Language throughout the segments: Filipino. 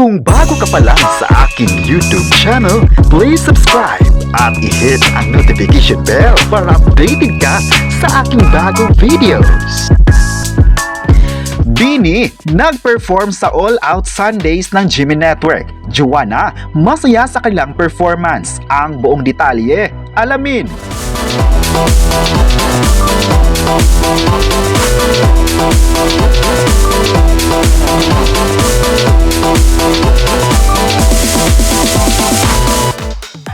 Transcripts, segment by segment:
Kung bago ka pa lang sa aking YouTube channel, please subscribe at i-hit ang notification bell para updated ka sa aking bagong videos. Bini nag-perform sa All Out Sundays ng GMA Network. Joanna, masaya sa kanilang performance. Ang buong detalye, alamin.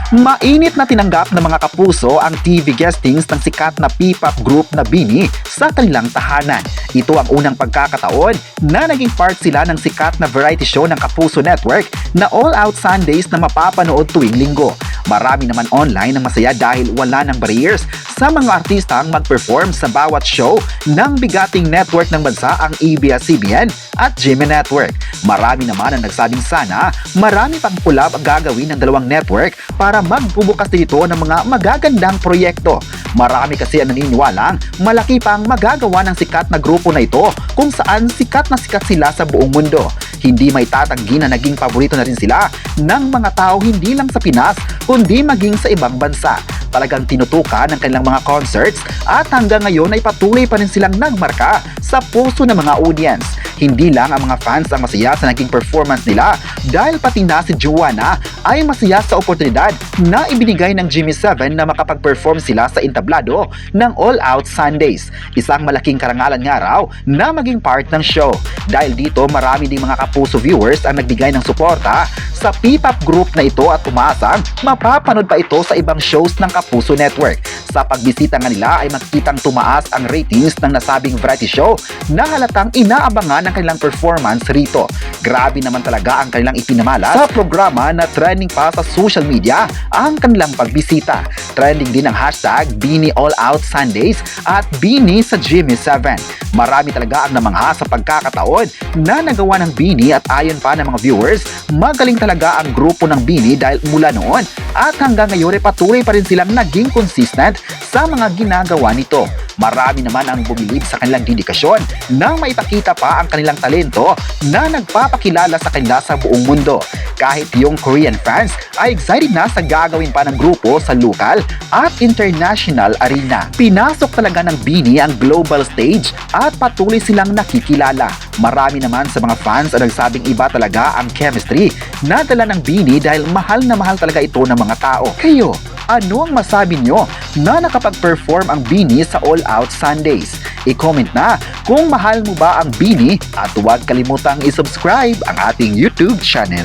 Mainit na tinanggap ng mga kapuso ang TV guestings ng sikat na P-pop group na Bini sa kanilang tahanan. Ito ang unang pagkakataon na naging part sila ng sikat na variety show ng Kapuso Network na All Out Sundays na mapapanood tuwing linggo. Marami naman online ang masaya dahil wala ng barriers sa mga artistang mag-perform sa bawat show ng bigating network ng bansa ang ABS-CBN at GMA Network. Marami naman ang nagsabing sana marami pang collab ang gagawin ng dalawang network para magbubukas dito ng mga magagandang proyekto. Marami kasi ang naniniwalang malaki pang magagawa ng sikat na grupo na ito kung saan sikat na sikat sila sa buong mundo. Hindi may tatanggi na naging paborito na rin sila ng mga tao hindi lang sa Pinas kundi maging sa ibang bansa. Talagang tinutukan ng kanilang mga concerts at hanggang ngayon ay patuloy pa rin silang nagmarka sa puso ng mga audience. Hindi lang ang mga fans ang masaya sa naging performance nila dahil pati na si Joanna ay masaya sa oportunidad na ibinigay ng GMA7 na makapag-perform sila sa entablado ng All Out Sundays. Isang malaking karangalan nga raw na maging part ng show. Dahil dito marami ding mga kapuso viewers ang nagbigay ng suporta sa P-pop group na ito at umaasang mapapanood pa ito sa ibang shows ng Kapuso Network. Sa pagbisita nga nila ay makikitang tumaas ang ratings ng nasabing variety show na halatang inaabangan ng kanilang performance rito. Grabe naman talaga ang kanilang ipinamalas sa programa na trending pa sa social media ang kanilang pagbisita. Trending din ang hashtag Bini All Out Sundays at Bini sa GMA7. Marami talaga ang namangha sa pagkakataon na nagawa ng Bini at ayon pa ng mga viewers, magaling talaga ang grupo ng Bini dahil mula noon at hanggang ngayon ay patuloy pa rin silang naging consistent sa mga ginagawa nito. Marami naman ang bumilib sa kanilang dedikasyon nang maipakita pa ang kanilang talento na nagpapakilala sa kanila sa buong mundo. Kahit yung Korean fans ay excited na sa gagawin pa ng grupo sa local at international arena. Pinasok talaga ng Bini ang global stage at patuloy silang nakikilala. Marami naman sa mga fans ang nagsabing iba talaga ang chemistry na dala ng Bini dahil mahal na mahal talaga ito ng mga tao. Kayo, ano ang masabi nyo na nakapag-perform ang Bini sa All Out Sundays? I-comment na kung mahal mo ba ang Bini at huwag kalimutang i-subscribe ang ating YouTube channel.